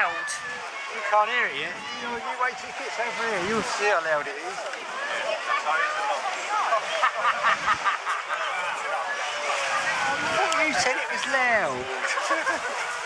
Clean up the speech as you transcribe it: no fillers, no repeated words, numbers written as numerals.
loud. You can't hear it yet. You wait till it gets over here, you'll see how loud it is. I thought you said it was loud.